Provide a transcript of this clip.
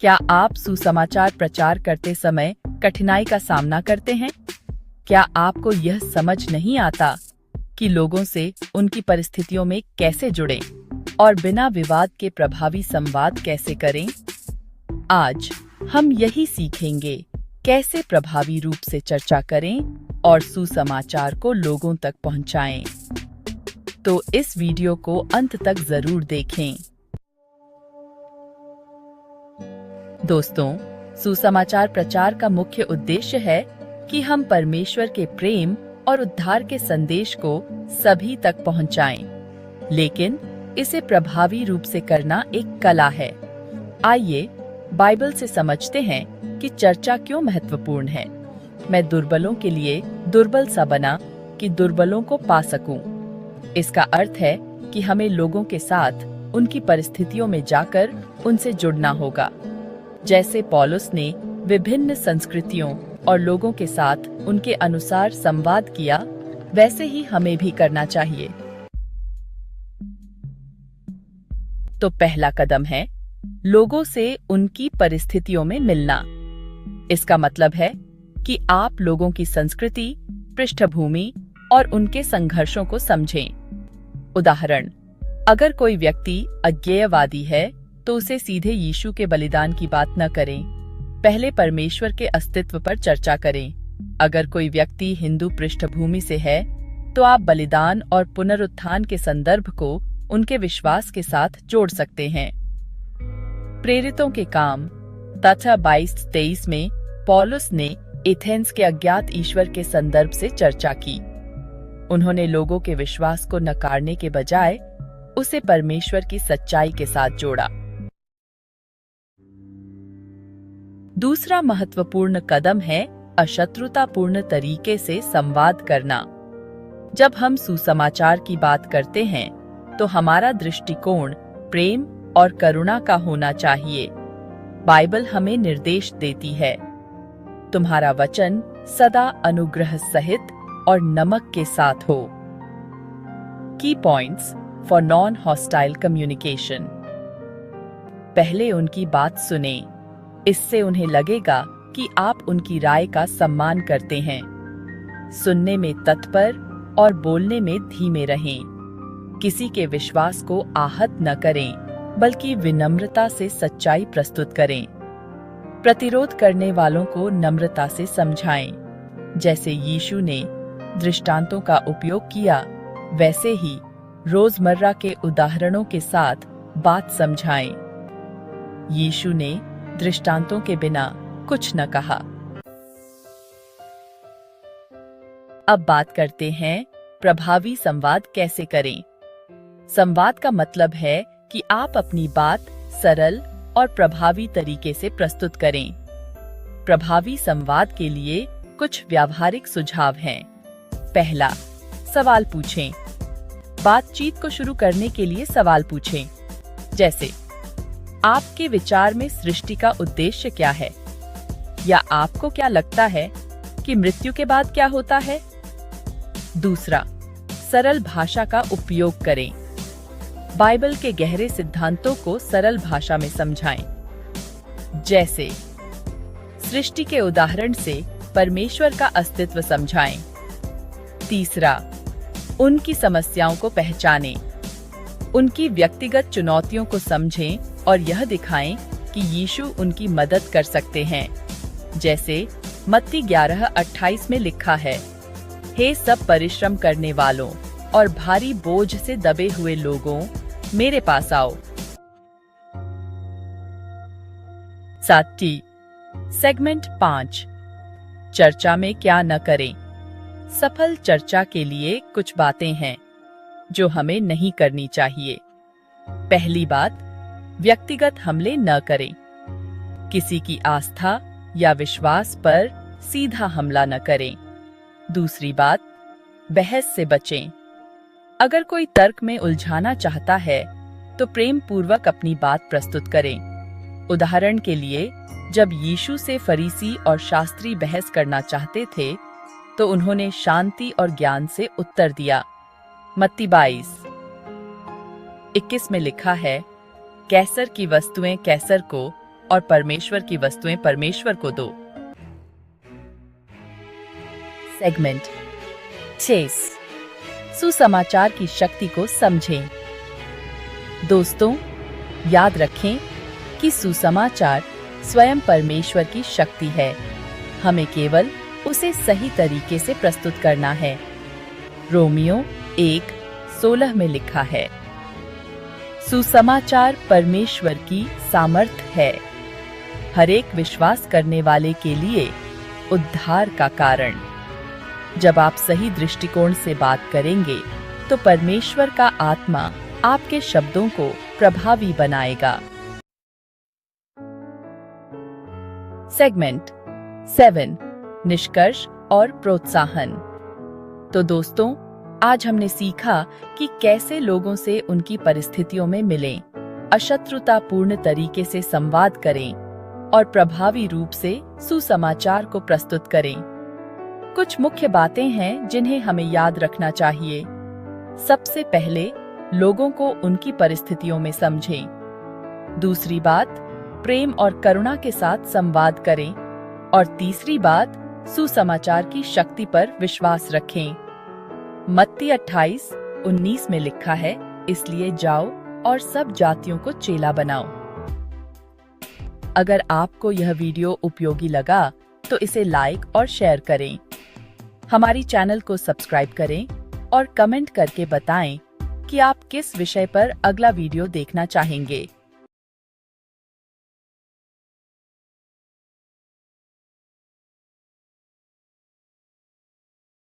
क्या आप सुसमाचार प्रचार करते समय कठिनाई का सामना करते हैं? क्या आपको यह समझ नहीं आता कि लोगों से उनकी परिस्थितियों में कैसे जुड़ें और बिना विवाद के प्रभावी संवाद कैसे करें? आज हम यही सीखेंगे, कैसे प्रभावी रूप से चर्चा करें और सुसमाचार को लोगों तक पहुंचाएं। तो इस वीडियो को अंत तक जरूर देखें। दोस्तों, सुसमाचार प्रचार का मुख्य उद्देश्य है कि हम परमेश्वर के प्रेम और उद्धार के संदेश को सभी तक पहुंचाएं। लेकिन इसे प्रभावी रूप से करना एक कला है। आइए बाइबल से समझते हैं कि चर्चा क्यों महत्वपूर्ण है। मैं दुर्बलों के लिए दुर्बल सा बना कि दुर्बलों को पा सकूं। इसका अर्थ है कि हमें लोगों के साथ उनकी परिस्थितियों में जाकर उनसे जुड़ना होगा। जैसे पौलुस ने विभिन्न संस्कृतियों और लोगों के साथ उनके अनुसार संवाद किया, वैसे ही हमें भी करना चाहिए। तो पहला कदम है लोगों से उनकी परिस्थितियों में मिलना। इसका मतलब है कि आप लोगों की संस्कृति, पृष्ठभूमि और उनके संघर्षों को समझें। उदाहरण, अगर कोई व्यक्ति अज्ञेयवादी है तो उसे सीधे यीशु के बलिदान की बात न करें। पहले परमेश्वर के अस्तित्व पर चर्चा करें। अगर कोई व्यक्ति हिंदू पृष्ठभूमि से है तो आप बलिदान और पुनरुत्थान के संदर्भ को उनके विश्वास के साथ जोड़ सकते हैं। प्रेरितों के काम तथा 22-23 में पौलुस ने एथेंस के अज्ञात ईश्वर के संदर्भ से चर्चा की। उन्होंने लोगों के विश्वास को नकारने के बजाय उसे परमेश्वर की सच्चाई के साथ जोड़ा। दूसरा महत्वपूर्ण कदम है अशत्रुतापूर्ण तरीके से संवाद करना। जब हम सुसमाचार की बात करते हैं तो हमारा दृष्टिकोण प्रेम और करुणा का होना चाहिए। बाइबल हमें निर्देश देती है, तुम्हारा वचन सदा अनुग्रह सहित और नमक के साथ हो। की points for non hostile communication. पहले उनकी बात सुने। इससे उन्हें लगेगा कि आप उनकी राय का सम्मान करते हैं। सुनने में तत्पर और बोलने में धीमे रहें। किसी के विश्वास को आहत न करें, बल्कि विनम्रता से सच्चाई प्रस्तुत करें। प्रतिरोध करने वालों को नम्रता से समझाएं। जैसे यीशु ने दृष्टांतों का उपयोग किया, वैसे ही रोजमर्रा के उदाहरणों के साथ बात समझाएं। यीशु ने दृष्टांतों के बिना कुछ न कहा। अब बात करते हैं प्रभावी संवाद कैसे करें। संवाद का मतलब है कि आप अपनी बात सरल और प्रभावी तरीके से प्रस्तुत करें। प्रभावी संवाद के लिए कुछ व्यावहारिक सुझाव हैं। पहला, सवाल पूछें। बातचीत को शुरू करने के लिए सवाल पूछें, जैसे आपके विचार में सृष्टि का उद्देश्य क्या है? या आपको क्या लगता है कि मृत्यु के बाद क्या होता है? दूसरा, सरल भाषा का उपयोग करें। बाइबल के गहरे सिद्धांतों को सरल भाषा में समझाएं। जैसे सृष्टि के उदाहरण से परमेश्वर का अस्तित्व समझाएं। तीसरा, उनकी समस्याओं को पहचानें। उनकी व्यक्तिगत चुनौतियों को समझें और यह दिखाएं कि यीशु उनकी मदद कर सकते हैं। जैसे मत्ती 11:28 में लिखा है, हे सब परिश्रम करने वालों और भारी बोझ से दबे हुए लोगों, मेरे पास आओ। साथी सेगमेंट 5, चर्चा में क्या न करें। सफल चर्चा के लिए कुछ बातें हैं जो हमें नहीं करनी चाहिए। पहली बात, व्यक्तिगत हमले न करें। किसी की आस्था या विश्वास पर सीधा हमला न करें। दूसरी बात, बहस से बचें। अगर कोई तर्क में उलझाना चाहता है तो प्रेम पूर्वक अपनी बात प्रस्तुत करें। उदाहरण के लिए, जब यीशु से फरीसी और शास्त्री बहस करना चाहते थे तो उन्होंने शांति और ज्ञान से उत्तर दिया। मत्ती 22:21 में लिखा है, कैसर की वस्तुएं कैसर को और परमेश्वर की वस्तुएं परमेश्वर को दो। सेगमेंट 6 सुसमाचार की शक्ति को समझें। दोस्तों, याद रखें कि सुसमाचार स्वयं परमेश्वर की शक्ति है। हमें केवल उसे सही तरीके से प्रस्तुत करना है। रोमियो 1:16 में लिखा है, सुसमाचार परमेश्वर की सामर्थ है, हर एक विश्वास करने वाले के लिए उद्धार का कारण। जब आप सही दृष्टिकोण से बात करेंगे तो परमेश्वर का आत्मा आपके शब्दों को प्रभावी बनाएगा। सेगमेंट 7 निष्कर्ष और प्रोत्साहन। तो दोस्तों, आज हमने सीखा कि कैसे लोगों से उनकी परिस्थितियों में मिलें, अशत्रुतापूर्ण तरीके से संवाद करें और प्रभावी रूप से सुसमाचार को प्रस्तुत करें। कुछ मुख्य बातें हैं जिन्हें हमें याद रखना चाहिए। सबसे पहले, लोगों को उनकी परिस्थितियों में समझें। दूसरी बात, प्रेम और करुणा के साथ संवाद करें। और तीसरी बात, सुसमाचार की शक्ति पर विश्वास रखें। मत्ती 28:19 में लिखा है, इसलिए जाओ और सब जातियों को चेला बनाओ। अगर आपको यह वीडियो उपयोगी लगा तो इसे लाइक और शेयर करें। हमारी चैनल को सब्सक्राइब करें और कमेंट करके बताएं कि आप किस विषय पर अगला वीडियो देखना चाहेंगे।